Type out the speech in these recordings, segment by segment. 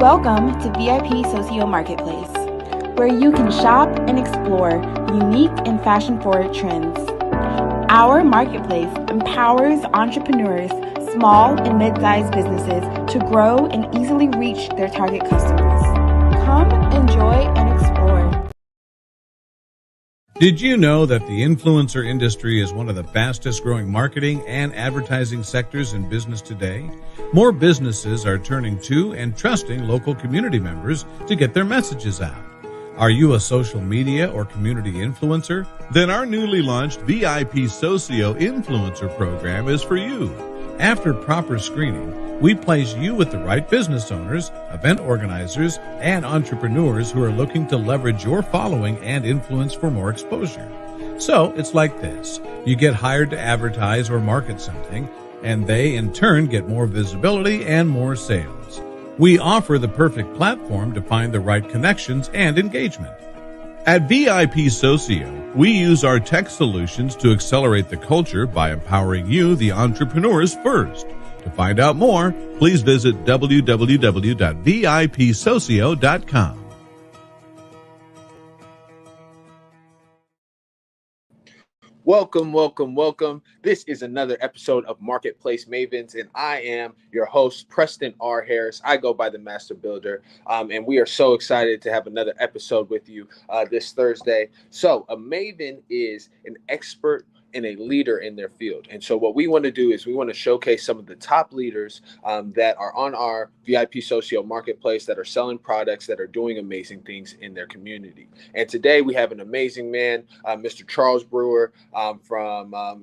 Welcome to VIPsocio Marketplace, where you can shop and explore unique and fashion-forward trends. Our marketplace empowers entrepreneurs, small and mid-sized businesses to grow and easily reach their target customers. Come enjoy and explore. Did you know that the influencer industry is one of the fastest growing marketing and advertising sectors in business today? More businesses are turning to and trusting local community members to get their messages out. Are you a social media or community influencer? Then our newly launched VIPsocio Influencer program is for you. After proper screening, we place you with the right business owners, event organizers, and entrepreneurs who are looking to leverage your following and influence for more exposure. So it's like this. You get hired to advertise or market something, and they in turn get more visibility and more sales. We offer the perfect platform to find the right connections and engagement. At VIPsocio, we use our tech solutions to accelerate the culture by empowering you, the entrepreneurs, first. To find out more, please visit www.vipsocio.com. Welcome. This is another episode of Marketplace Mavens, and I am your host, Preston R. Harris. I go by the Master Builder, and we are so excited to have another episode with you this Thursday. So a Maven is an expert and a leader in their field. And so what we want to do is we want to showcase some of the top leaders that are on our VIPsocio Marketplace, that are selling products, that are doing amazing things in their community. And today we have an amazing man, Mr. Charles Brewer,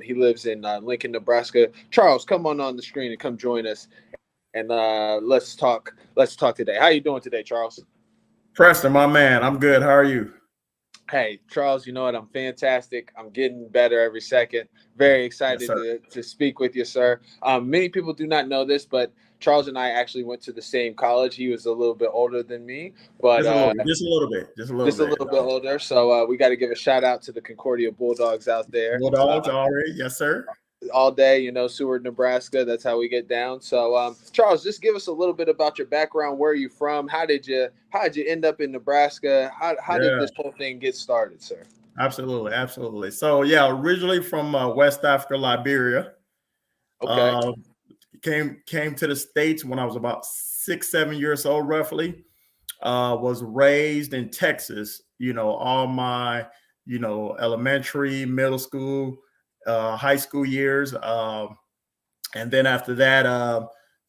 he lives in Lincoln, Nebraska. Charles, come on the screen and come join us. And let's talk today. How you doing today, Charles? Preston, my man, I'm good. How are you? Hey, Charles, you know what? I'm fantastic. I'm getting better every second. Very excited to speak with you, sir. Many people do not know this, but Charles and I actually went to the same college. He was a little bit older than me, but just a little bit older. So we got to give a shout out to the Concordia Bulldogs out there. Bulldogs, already, yes, sir. All day, Seward, Nebraska. That's how we get down. So, Charles, just give us a little bit about your background. Where are you from? How did you end up in Nebraska? How did this whole thing get started, sir? Absolutely. So, originally from West Africa, Liberia. Okay. Came to the States when I was about 6-7 years old, roughly. Was raised in Texas. All my elementary, middle school, high school years, and then after that,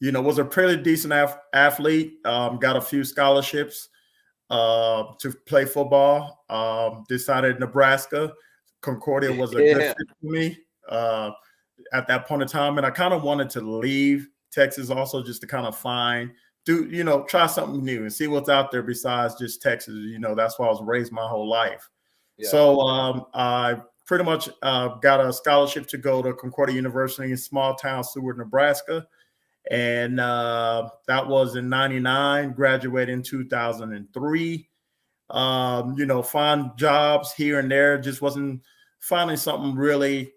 was a pretty decent athlete. Got a few scholarships to play football. Decided Nebraska, Concordia was a good fit for me at that point in time, and I kind of wanted to leave Texas also just to kind of try something new and see what's out there besides just Texas. That's why I was raised my whole life. Yeah. So I pretty much got a scholarship to go to Concordia University in small town Seward, Nebraska. And that was in 99, graduated in 2003. Find jobs here and there, just wasn't finding something really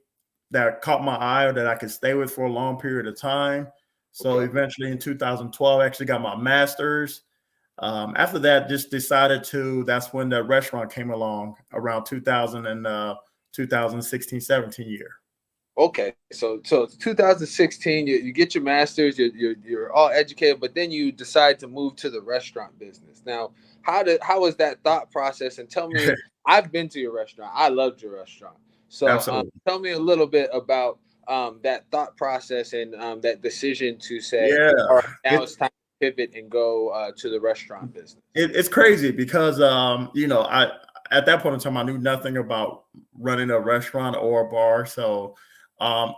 that caught my eye or that I could stay with for a long period of time. So eventually in 2012, I actually got my master's. After that, just decided that's when the restaurant came along around 2016-17 year. Okay, so 2016, you get your master's, you're all educated, but then you decide to move to the restaurant business. Now, how was that thought process? And tell me, I've been to your restaurant. I loved your restaurant. So tell me a little bit about that thought process and that decision to say, all right, now it's time to pivot and go to the restaurant business. It's crazy because I at that point in time I knew nothing about running a restaurant or a bar. So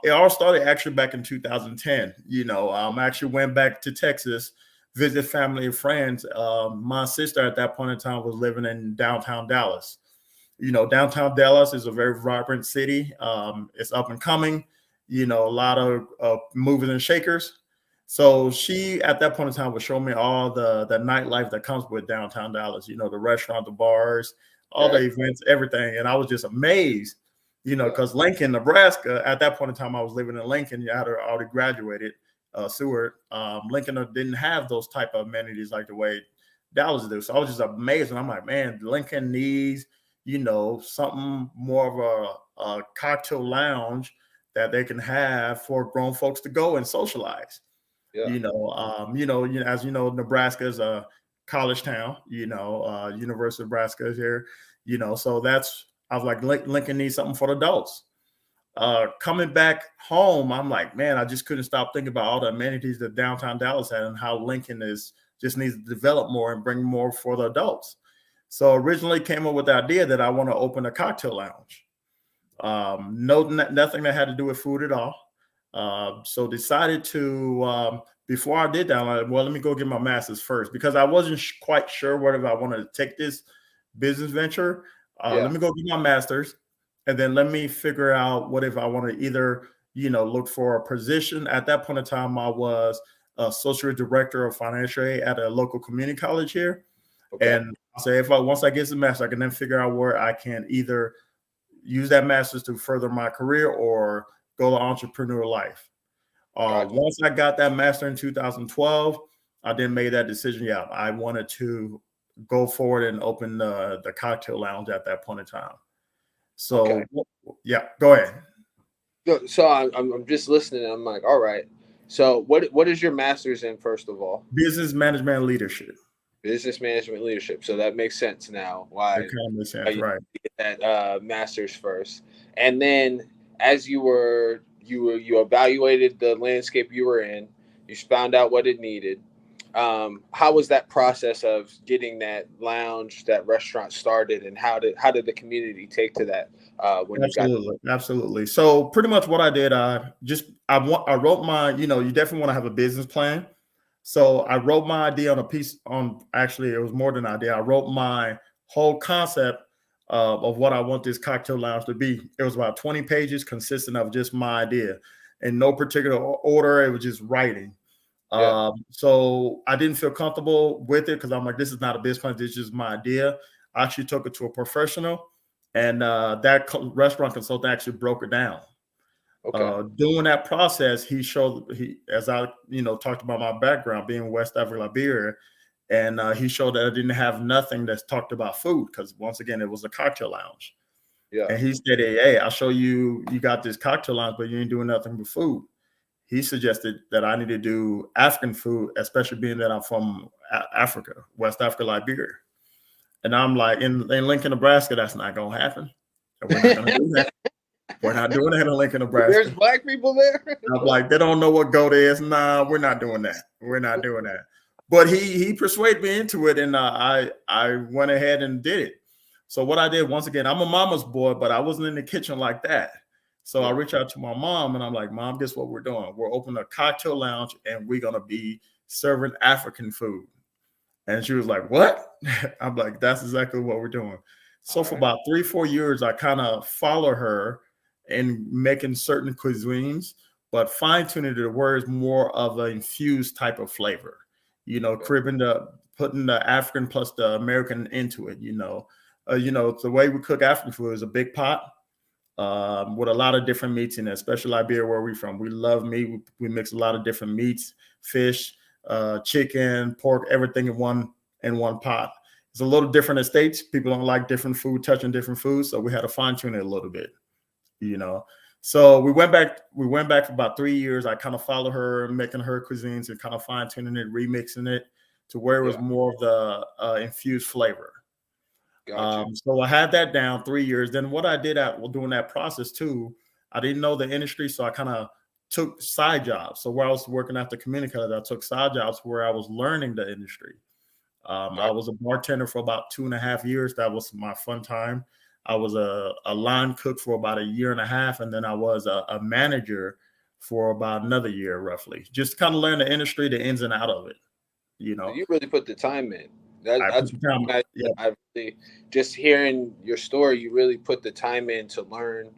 it all started actually back in 2010. I actually went back to Texas, visit family and friends. My sister at that point in time was living in downtown Dallas. Downtown Dallas is a very vibrant city. It's up and coming. A lot of movers and shakers. So she, at that point in time, was showing me all the nightlife that comes with downtown Dallas, the restaurant, the bars, all the events, everything. And I was just amazed, because Lincoln, Nebraska, at that point in time, I was living in Lincoln. I had already graduated. Seward, Lincoln didn't have those type of amenities like the way Dallas do. So I was just amazed, and I'm like, man, Lincoln needs, something more of a cocktail lounge that they can have for grown folks to go and socialize. Yeah. As you know, Nebraska is a college town. University of Nebraska is here. So I was like, Lincoln needs something for the adults. Coming back home, I'm like, man, I just couldn't stop thinking about all the amenities that downtown Dallas had and how Lincoln just needs to develop more and bring more for the adults. So originally came up with the idea that I want to open a cocktail lounge. Nothing that had to do with food at all. So decided to, before I did that, I'm like, well, let me go get my master's first, because I wasn't quite sure whether I wanted to take this business venture. Let me go get my master's, and then let me figure out what if I want to either, look for a position. At that point in time, I was associate director of financial aid at a local community college here. Okay. And I say, once I get the master, I can then figure out where I can either use that master's to further my career or go to entrepreneur life. Gotcha. Once I got that master in 2012, I then made that decision. Yeah, I wanted to go forward and open the cocktail lounge at that point in time. So, okay. Yeah, go ahead. So I'm just listening. And I'm like, all right. So what is your master's in, first of all? Business management and leadership. Business management leadership. So that makes sense now. Why? It kind of makes sense, right? Get that master's first, and then as you evaluated the landscape you were in, you found out what it needed. How was that process of getting that lounge, that restaurant started, and how did the community take to that? Absolutely. So pretty much what I did, I wrote my, you definitely want to have a business plan. So I wrote my idea on a piece actually, it was more than an idea. I wrote my whole concept of what I want this cocktail lounge to be. It was about 20 pages consisting of just my idea in no particular order. It was just writing. Yeah. So I didn't feel comfortable with it because I'm like, this is not a business plan. This is just my idea. I actually took it to a professional, and that restaurant consultant actually broke it down. Okay. During that process, as I talked about my background being West Africa, Liberia, and he showed that I didn't have nothing that's talked about food, because once again, it was a cocktail lounge. Yeah. And he said, hey, I'll show you got this cocktail lounge, but you ain't doing nothing but food. He suggested that I need to do African food, especially being that I'm from Africa, West Africa, Liberia. And I'm like, in Lincoln, Nebraska, that's not going to happen. We're not going to do that. We're not doing that in Lincoln, Nebraska. There's Black people there. I'm like, they don't know what goat is. Nah, we're not doing that. We're not doing that. But he persuaded me into it, and I went ahead and did it. So what I did, once again, I'm a mama's boy, but I wasn't in the kitchen like that. So I reached out to my mom, and I'm like, Mom, guess what we're doing? We're opening a cocktail lounge, and we're going to be serving African food. And she was like, what? I'm like, that's exactly what we're doing. So for about 3-4 years, I kind of follow her in making certain cuisines, but fine-tuning the words more of an infused type of flavor, putting the African plus the American into it, the way we cook African food is a big pot with a lot of different meats in it, especially Liberia, where we're from. We love meat. We mix a lot of different meats, fish, chicken, pork, everything in one pot. It's a little different in states. People don't like different food, touching different foods. So we had to fine tune it a little bit, So we went back for about 3 years. I kind of followed her, making her cuisines and kind of fine tuning it, remixing it to where it was more of the infused flavor. Gotcha. So I had that down 3 years. Then what I did during that process too, I didn't know the industry. So I kind of took side jobs. So where I was working at the community college, I took side jobs where I was learning the industry. I was a bartender for about 2.5 years. That was my fun time. I was a line cook for about 1.5 years. And then I was a manager for about another year, roughly. Just kind of learn the industry, the ins and out of it. You really put the time in. I really, just hearing your story, you really put the time in to learn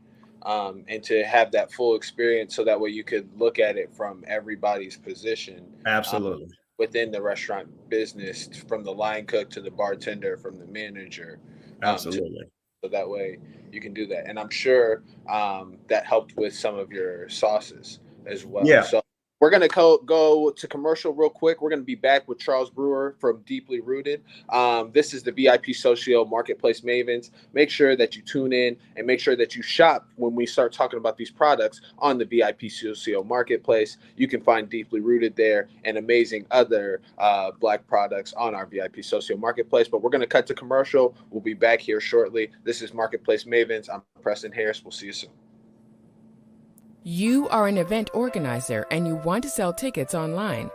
and to have that full experience, so that way you could look at it from everybody's position. Absolutely. Within the restaurant business, from the line cook to the bartender, from the manager. Absolutely. So that way you can do that. And I'm sure that helped with some of your sauces as well. Yeah. So We're going to go to commercial real quick. We're going to be back with Charles Brewer from Deeply Rooted. This is the VIPsocio Marketplace Mavens. Make sure that you tune in and make sure that you shop when we start talking about these products on the VIPsocio Marketplace. You can find Deeply Rooted there and amazing other Black products on our VIPsocio Marketplace. But we're going to cut to commercial. We'll be back here shortly. This is Marketplace Mavens. I'm Preston Harris. We'll see you soon. You are an event organizer and you want to sell tickets online.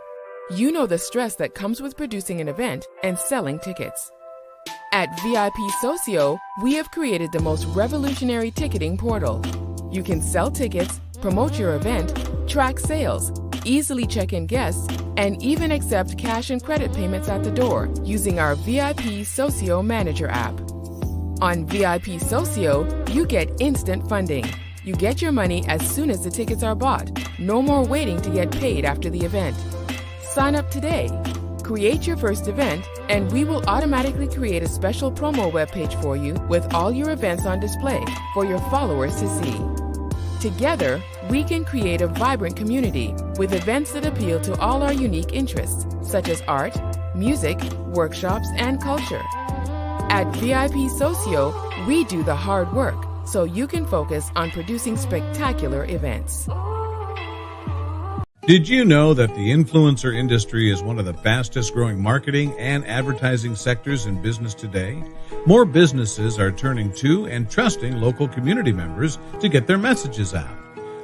You know the stress that comes with producing an event and selling tickets. At VIPsocio, we have created the most revolutionary ticketing portal. You can sell tickets, promote your event, track sales, easily check in guests, and even accept cash and credit payments at the door using our VIPsocio Manager app. On VIPsocio, you get instant funding. You get your money as soon as the tickets are bought. No more waiting to get paid after the event. Sign up today. Create your first event, and we will automatically create a special promo webpage for you with all your events on display for your followers to see. Together, we can create a vibrant community with events that appeal to all our unique interests, such as art, music, workshops, and culture. At VIPsocio, we do the hard work, so you can focus on producing spectacular events. Did you know that the influencer industry is one of the fastest growing marketing and advertising sectors in business today? More businesses are turning to and trusting local community members to get their messages out.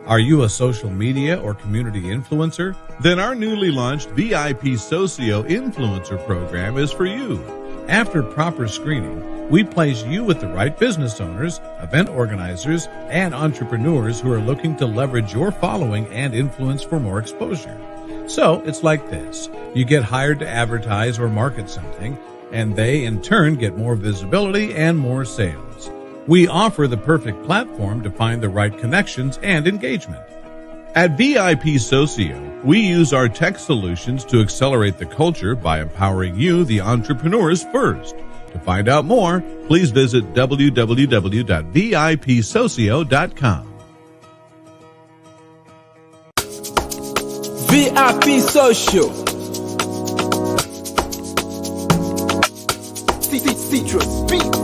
Are you a social media or community influencer? Then our newly launched VIPsocio Influencer Program is for you. After proper screening, we place you with the right business owners, event organizers, and entrepreneurs who are looking to leverage your following and influence for more exposure. So it's like this. You get hired to advertise or market something, and they in turn get more visibility and more sales. We offer the perfect platform to find the right connections and engagement. At VIPsocio, we use our tech solutions to accelerate the culture by empowering you, the entrepreneurs, first. To find out more, please visit www.vipsocio.com. VIPsocio. Citrus Beats.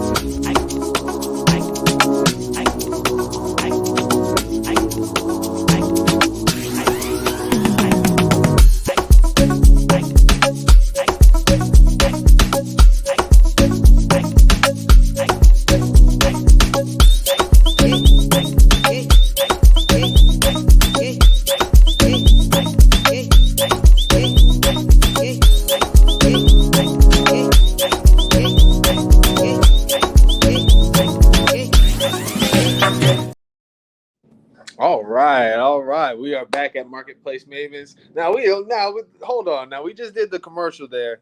All right. We are back at Marketplace Mavens. Now hold on. Now we just did the commercial there.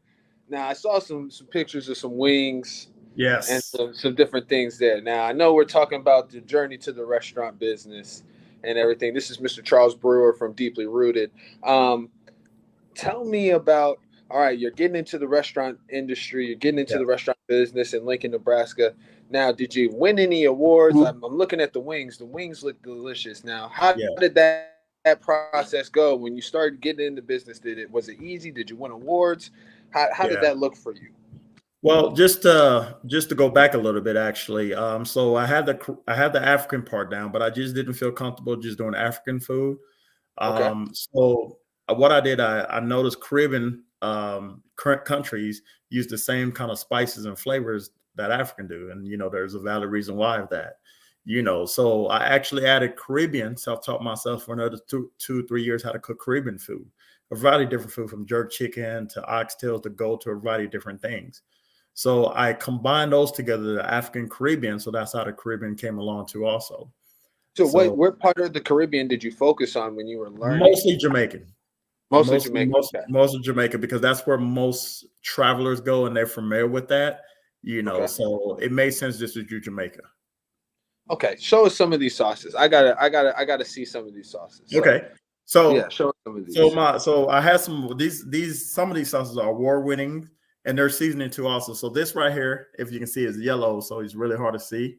Now I saw some pictures of some wings. Yes. And some different things there. Now I know we're talking about the journey to the restaurant business and everything. This is Mr. Charles Brewer from Deeply Rooted. Tell me about, all right, you're getting into the restaurant industry, you're getting into the restaurant business in Lincoln, Nebraska. Now, did you win any awards? I'm looking at the wings. The wings look delicious. Now, how did that process go when you started getting into business? Was it easy? Did you win awards? How did that look for you? Well, just to go back a little bit, actually. So I had the African part down, but I just didn't feel comfortable just doing African food. So what I did, I noticed Caribbean countries use the same kind of spices and flavors that African do, and there's a valid reason why of that. So I actually added Caribbean. Self-taught myself for another 2-3 years how to cook Caribbean food, a variety of different food, from jerk chicken to oxtails to goat to a variety of different things. So I combined those together, the African Caribbean. So that's how the Caribbean came along too also. So what part of the Caribbean did you focus on when you were learning? Mostly Jamaican. Mostly Jamaican. Most of Jamaica, because that's where most travelers go and they're familiar with that, so it made sense just to do Jamaica. Okay. Show us some of these sauces. I gotta see some of these sauces. Okay. So yeah, show us some of these. So I had some of these sauces are award-winning, and they're seasoning too also. So this right here, if you can see, is yellow, so it's really hard to see.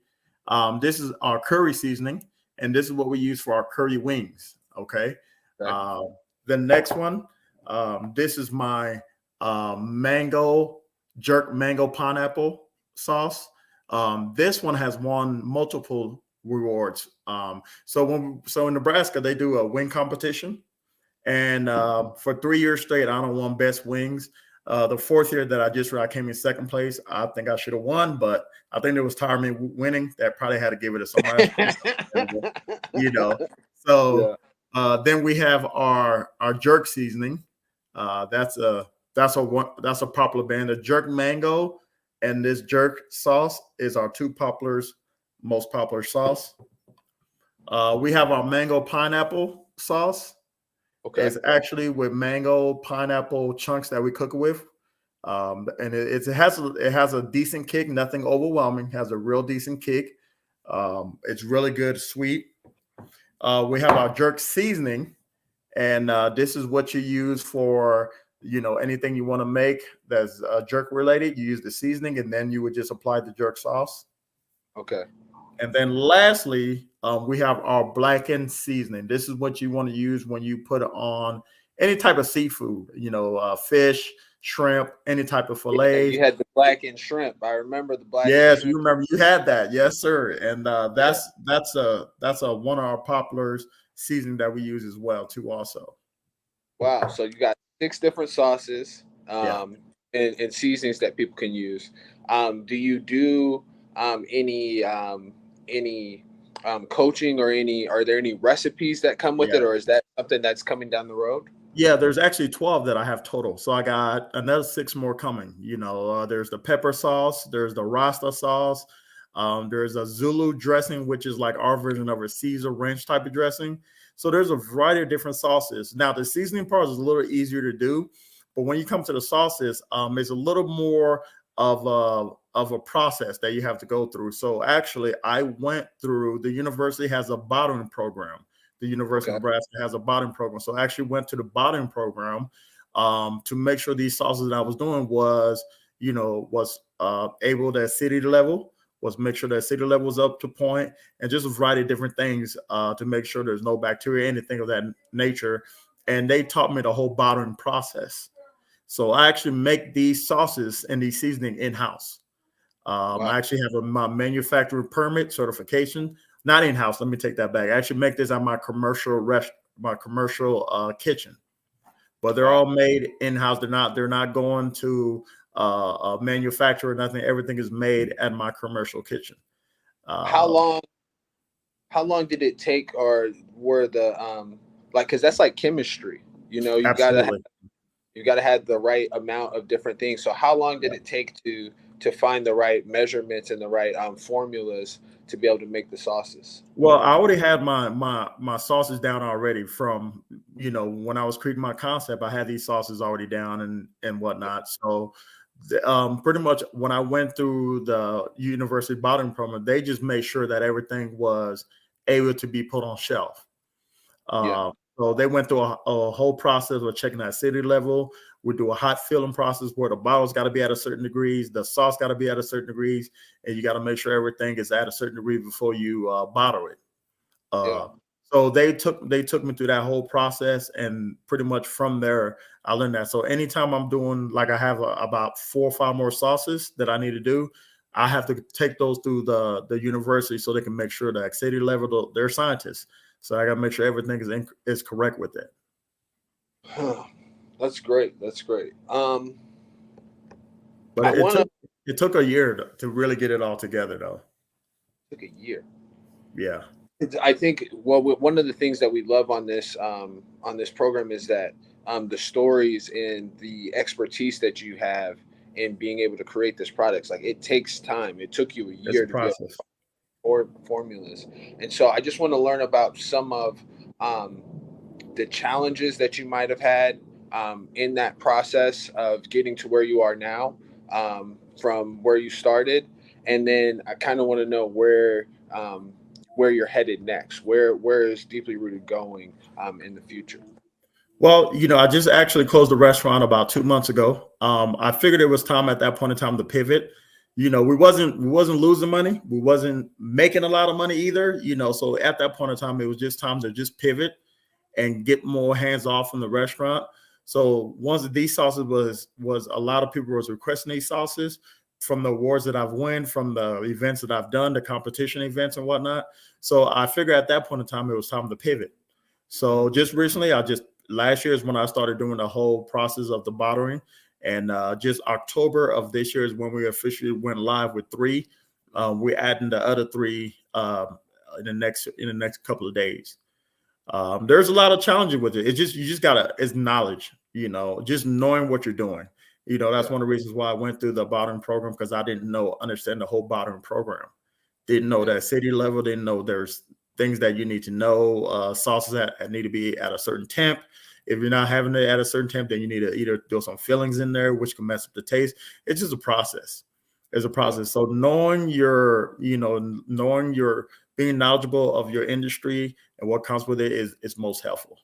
This is our curry seasoning, and this is what we use for our curry wings. Okay. the next one. This is my mango jerk mango pineapple sauce. This one has won multiple rewards. So in Nebraska they do a wing competition, and for 3 years straight I don't won best wings. The fourth year that I came in second place. I think I should have won, but I think it was tired of me winning. That probably had to give it to somebody else. So then we have our jerk seasoning. That's a popular brand. The jerk mango and this jerk sauce is our two most popular sauce. We have our mango pineapple sauce. Okay. It's actually with mango pineapple chunks that we cook it with. And it has a decent kick, nothing overwhelming, has a real decent kick. It's really good, sweet. We have our jerk seasoning, and this is what you use for anything you want to make that's jerk related. You use the seasoning, and then you would just apply the jerk sauce. Okay. And then lastly, we have our blackened seasoning. This is what you want to use when you put it on any type of seafood, fish, shrimp, any type of fillet. Yeah, you had the blackened shrimp. I remember the blackened Yes, shrimp. you remember you had that. Yes, sir. And that's one of our popular seasoning that we use as well too also. Wow. So you got 6 different sauces and seasonings that people can use. Do you do any coaching or are there any recipes that come with it, or is that something that's coming down the road? Yeah, there's actually 12 that I have total. So I got another 6 more coming. There's the pepper sauce, there's the Rasta sauce, there's a Zulu dressing, which is like our version of a Caesar ranch type of dressing. So there's a variety of different sauces. Now the seasoning part is a little easier to do, but when you come to the sauces, it's a little more of a process that you have to go through. So actually, the university has a bottling program. The University of Nebraska has a bottling program. So I actually went to the bottling program to make sure these sauces that I was doing was able to city level, make sure that city level was up to point, and just a variety of different things to make sure there's no bacteria, anything of that nature. And they taught me the whole bottling process. So I actually make these sauces and these seasoning in-house. Wow. I actually have my manufacturer permit certification. Not in-house. Let me take that back. I actually make this at my commercial kitchen, but they're all made in-house. They're not going to a manufacturer or nothing. Everything is made at my commercial kitchen. How long did it take, or were the because that's like chemistry, you gotta have the right amount of different things. So how long did it take to find the right measurements and the right formulas to be able to make the sauces? Well, I already had my sauces down already from, when I was creating my concept. I had these sauces already down and whatnot. So pretty much when I went through the university bottling program, they just made sure that everything was able to be put on shelf. So they went through a whole process of checking that city level. We do a hot filling process where the bottle's got to be at a certain degrees, the sauce got to be at a certain degrees, and you got to make sure everything is at a certain degree before you bottle it. So they took me through that whole process, and pretty much from there I learned that. So anytime I'm doing, like, I have about 4 or 5 more sauces that I need to do, I have to take those through the university so they can make sure that city level, they're scientists. So I got to make sure everything is correct with it. That's great. But it took a year to really get it all together, though. It took a year. Yeah. I think one of the things that we love on this program is that the stories and the expertise that you have in being able to create this product. Like, it takes time. It took you a year to get formulas. And so I just want to learn about some of the challenges that you might have had in that process of getting to where you are now, from where you started. And then I kind of want to know where you're headed next. Where is Deeply Rooted going in the future? Well, I just actually closed the restaurant about 2 months ago. I figured it was time at that point in time to pivot. We wasn't losing money. We wasn't making a lot of money either. So at that point in time, it was just time to just pivot and get more hands off from the restaurant. So once these sauces was a lot of people was requesting these sauces from the awards that I've won, from the events that I've done, the competition events and whatnot. So I figured at that point in time, it was time to pivot. So just recently, last year is when I started doing the whole process of the bottling. And just October of this year is when we officially went live with 3. We're adding the other 3 in the next couple of days. There's a lot of challenges with it. It's knowledge, just knowing what you're doing. That's one of the reasons why I went through the bottling program, because I didn't understand the whole bottling program. Didn't know that city level, didn't know there's things that you need to know, sauces that need to be at a certain temp. If you're not having it at a certain temp, then you need to either do some fillings in there, which can mess up the taste. It's just a process. It's a process. So knowing your being knowledgeable of your industry and what comes with it is most helpful.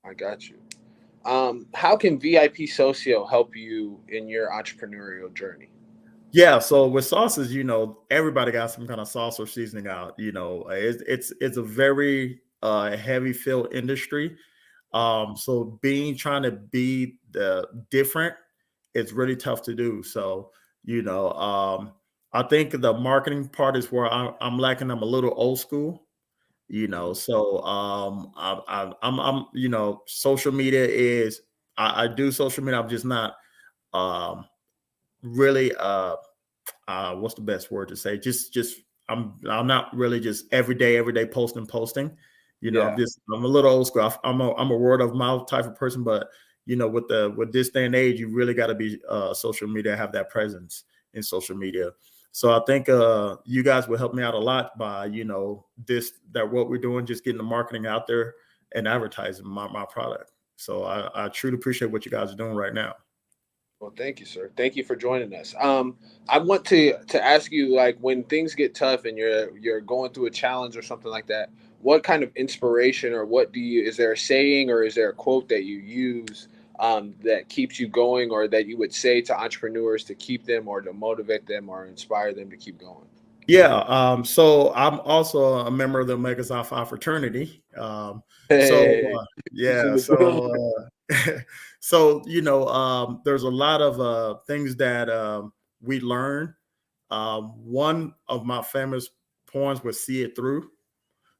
I got you. How can VIPsocio help you in your entrepreneurial journey? Yeah, so with sauces, everybody got some kind of sauce or seasoning out. It's a very heavy fill industry. So trying to be the different, it's really tough to do. So I think the marketing part is where I'm lacking. I'm a little old school. So I'm social media is I do social media. I'm just not really what's the best word to say? Just I'm not really just every day posting. Yeah. I'm a little old school. I'm a word of mouth type of person, but with this day and age, you really got to be social media, have that presence in social media. So I think you guys will help me out a lot by what we're doing, just getting the marketing out there and advertising my product. So I truly appreciate what you guys are doing right now. Well, thank you, sir. Thank you for joining us. I want to ask you, like, when things get tough and you're going through a challenge or something like that, what kind of inspiration or is there a saying or is there a quote that you use that keeps you going, or that you would say to entrepreneurs to keep them or to motivate them or inspire them to keep going? Yeah. So I'm also a member of the Omega Psi Phi fraternity. Hey. Yeah. So there's a lot of things that we learn. One of my famous poems was "See It Through."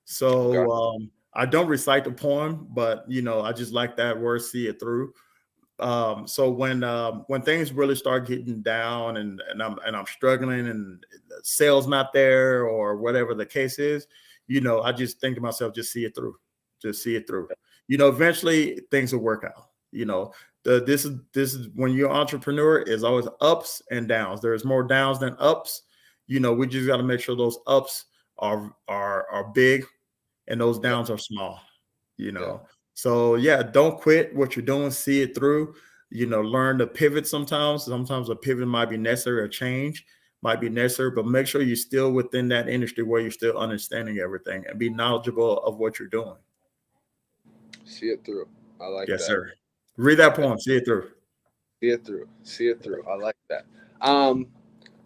So I don't recite the poem, but I just like that word "see it through." So when things really start getting down and I'm struggling and sales not there or whatever the case is, I just think to myself, just see it through. Just see it through. Eventually things will work out. This is when you're an entrepreneur, is always ups and downs. There's more downs than ups. We just got to make sure those ups are big and those downs are small. So don't quit what you're doing. See it through. Learn to pivot sometimes. Sometimes a pivot might be necessary, a change might be necessary, but make sure you're still within that industry where you're still understanding everything and be knowledgeable of what you're doing. See it through. I like that. Yes, sir. Read that poem. See it through. See it through. See it through. I like that.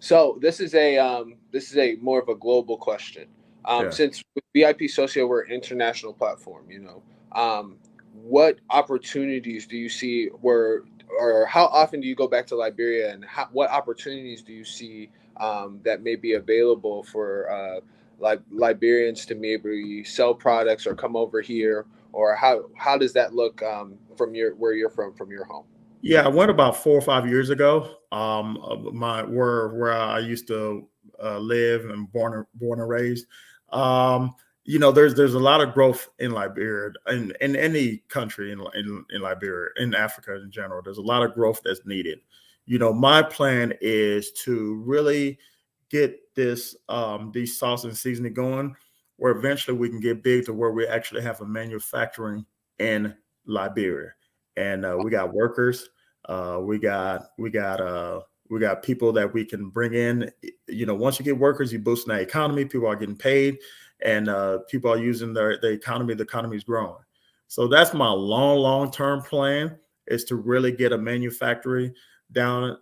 So this is a more of a global question. Since with VIPsocio, we're an international platform, what opportunities do you see or how often do you go back to Liberia, and what opportunities do you see that may be available for Liberians to maybe sell products or come over here, or how does that look from where you're from your home? Yeah, I went about 4 or 5 years ago. Where I used to live and born and raised. There's a lot of growth in Liberia, in any country in Liberia, in Africa in general. There's a lot of growth that's needed. My plan is to really get these sauce and seasoning going, where eventually we can get big to where we actually have a manufacturing in Liberia. And we got workers. We got people that we can bring in. Once you get workers, you boost the economy. People are getting paid, and people are using the economy. The economy is growing. So that's my long-term plan, is to really get a manufacturing down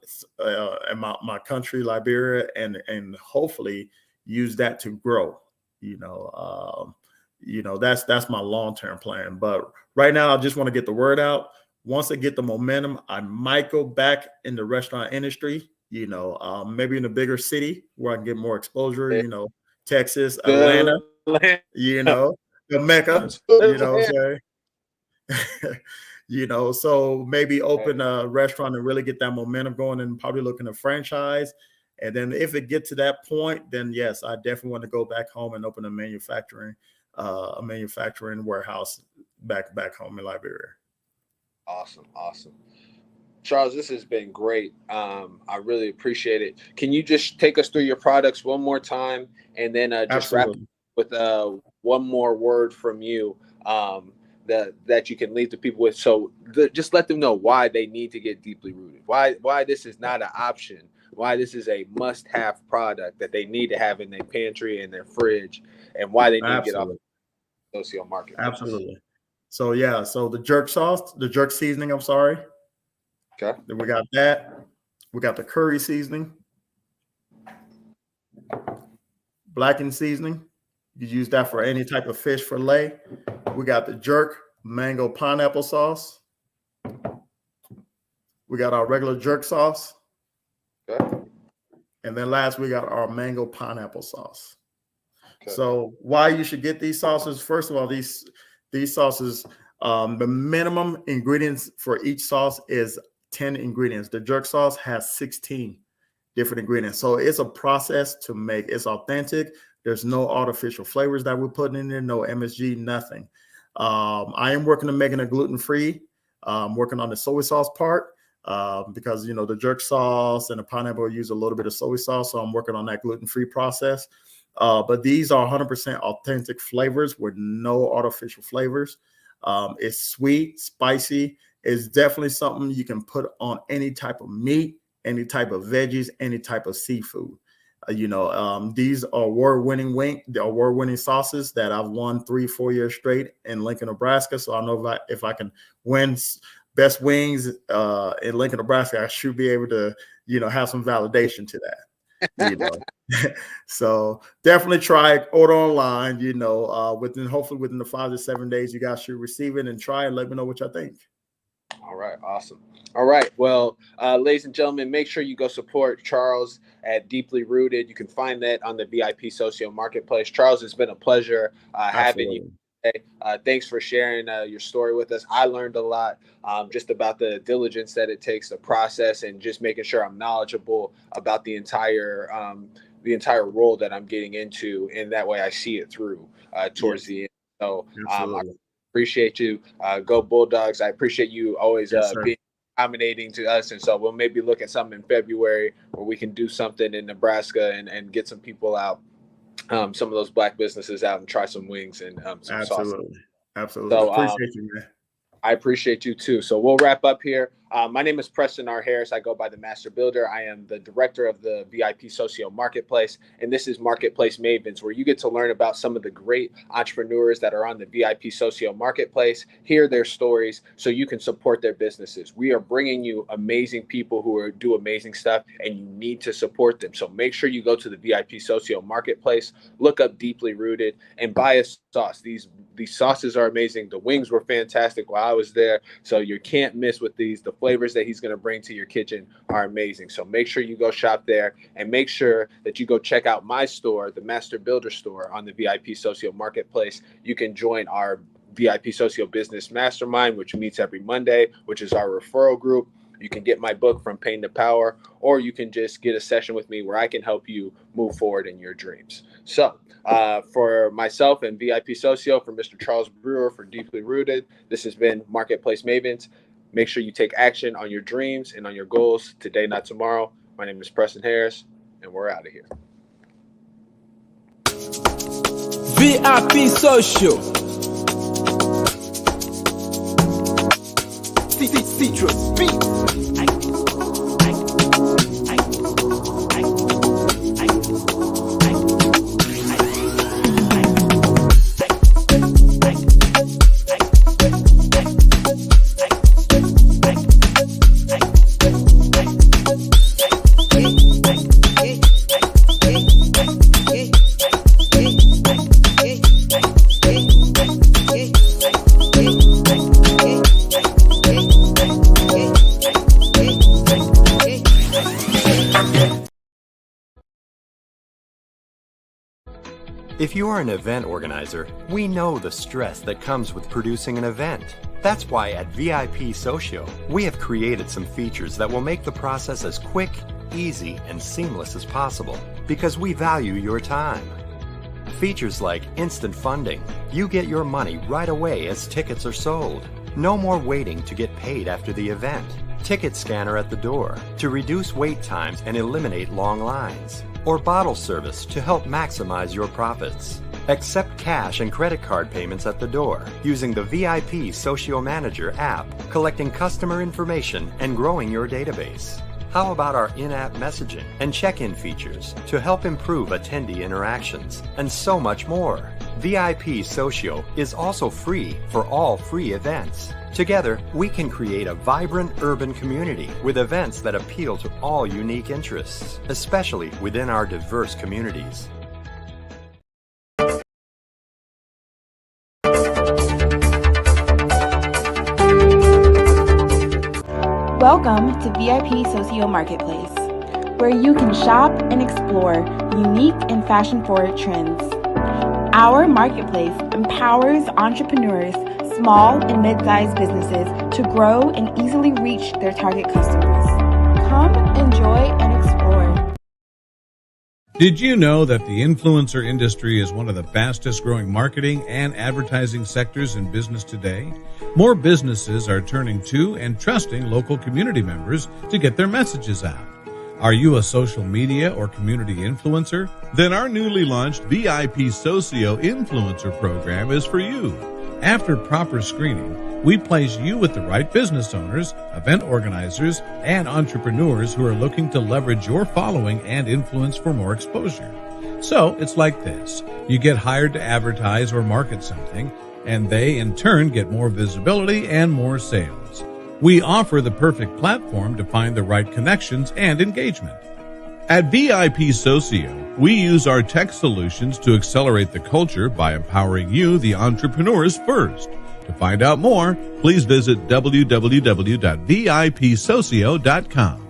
in my country, Liberia, and hopefully use that to grow. That's my long-term plan. But right now, I just want to get the word out. Once I get the momentum, I might go back in the restaurant industry, maybe in a bigger city where I can get more exposure, Texas, Atlanta, the Mecca, what I'm saying? So maybe open a restaurant and really get that momentum going, and probably looking to franchise. And then if it gets to that point, then yes, I definitely want to go back home and open a manufacturing warehouse back home in Liberia. Awesome. Charles, this has been great. I really appreciate it. Can you just take us through your products one more time, and then just wrap with one more word from you that you can leave the people with? So just let them know why they need to get Deeply Rooted. Why this is not an option. Why this is a must-have product that they need to have in their pantry and their fridge, and why they need to get off VIPsocio Marketplace. Absolutely. So the jerk sauce, the jerk seasoning, I'm sorry. Okay. Then we got that. We got the curry seasoning. Blackened seasoning. You use that for any type of fish fillet. We got the jerk mango pineapple sauce. We got our regular jerk sauce. Okay. And then last, we got our mango pineapple sauce. Okay. So why you should get these sauces? First of all, these sauces, the minimum ingredients for each sauce is 10 ingredients. The jerk sauce has 16 different ingredients. So it's a process to make. It's authentic. There's no artificial flavors that we're putting in there, no MSG, nothing. I am working on making it gluten-free. I'm working on the soy sauce part because, the jerk sauce and the pineapple use a little bit of soy sauce. So I'm working on that gluten-free process. But these are 100% authentic flavors with no artificial flavors. It's sweet, spicy. It's definitely something you can put on any type of meat, any type of veggies, any type of seafood. These are award-winning sauces that I've won 3-4 years straight in Lincoln, Nebraska. So I know if I can win best wings in Lincoln, Nebraska, I should be able to, have some validation to that. So definitely try it, order online, hopefully within the 5 to 7 days, you guys should receive it and try and let me know what y'all think. All right. Awesome. All right. Well, ladies and gentlemen, make sure you go support Charles at Deeply Rooted. You can find that on the VIPsocio Marketplace. Charles, it's been a pleasure having you today. Thanks for sharing your story with us. I learned a lot just about the diligence that it takes to process, and just making sure I'm knowledgeable about the entire role that I'm getting into, and that way I see it through towards the end. So I appreciate you. Go Bulldogs. I appreciate you always being accommodating to us. And so we'll maybe look at something in February where we can do something in Nebraska and get some people out, some of those black businesses out, and try some wings and some sauce. Absolutely. So, appreciate you, man. I appreciate you too. So we'll wrap up here. My name is Preston R. Harris. I go by the Master Builder. I am the director of the VIPsocio Marketplace, and this is Marketplace Mavens, where you get to learn about some of the great entrepreneurs that are on the VIPsocio Marketplace, hear their stories, so you can support their businesses. We are bringing you amazing people who do amazing stuff, and you need to support them. So make sure you go to the VIPsocio Marketplace, look up Deeply Rooted, and buy a sauce. These sauces are amazing. The wings were fantastic while I was there, so you can't miss with these. The flavors that he's going to bring to your kitchen are amazing. So make sure you go shop there, and make sure that you go check out my store, the Master Builder store on the VIPsocio Marketplace. You can join our VIPsocio Business Mastermind, which meets every Monday, which is our referral group. You can get my book, From Pain to Power, or you can just get a session with me where I can help you move forward in your dreams. So for myself and VIPsocio, for Mr. Charles Brewer, for Deeply Rooted, this has been Marketplace Mavens. Make sure you take action on your dreams and on your goals today, not tomorrow. My name is Preston Harris, and we're out of here. VIPsocio. Citrus Beats. Hey. If you are an event organizer, we know the stress that comes with producing an event. That's why at VIPsocio, we have created some features that will make the process as quick, easy, and seamless as possible, because we value your time. Features like instant funding. You get your money right away as tickets are sold. No more waiting to get paid after the event. Ticket scanner at the door to reduce wait times and eliminate long lines. Or bottle service to help maximize your profits. Accept cash and credit card payments at the door using the VIPsocio Manager app, collecting customer information and growing your database. How about our in-app messaging and check-in features to help improve attendee interactions, and so much more? VIPsocio is also free for all free events. Together, we can create a vibrant urban community with events that appeal to all unique interests, especially within our diverse communities. Welcome to VIPsocio Marketplace, where you can shop and explore unique and fashion-forward trends. Our marketplace empowers entrepreneurs, small and mid-sized businesses to grow and easily reach their target customers. Come enjoy and explore. Did you know that the influencer industry is one of the fastest growing marketing and advertising sectors in business today? More businesses are turning to and trusting local community members to get their messages out. Are you a social media or community influencer? Then our newly launched VIPsocio Influencer program is for you. After proper screening, we place you with the right business owners, event organizers, and entrepreneurs who are looking to leverage your following and influence for more exposure. So it's like this. You get hired to advertise or market something, and they in turn get more visibility and more sales. We offer the perfect platform to find the right connections and engagement. At VIPsocio, we use our tech solutions to accelerate the culture by empowering you, the entrepreneurs, first. To find out more, please visit www.vipsocio.com.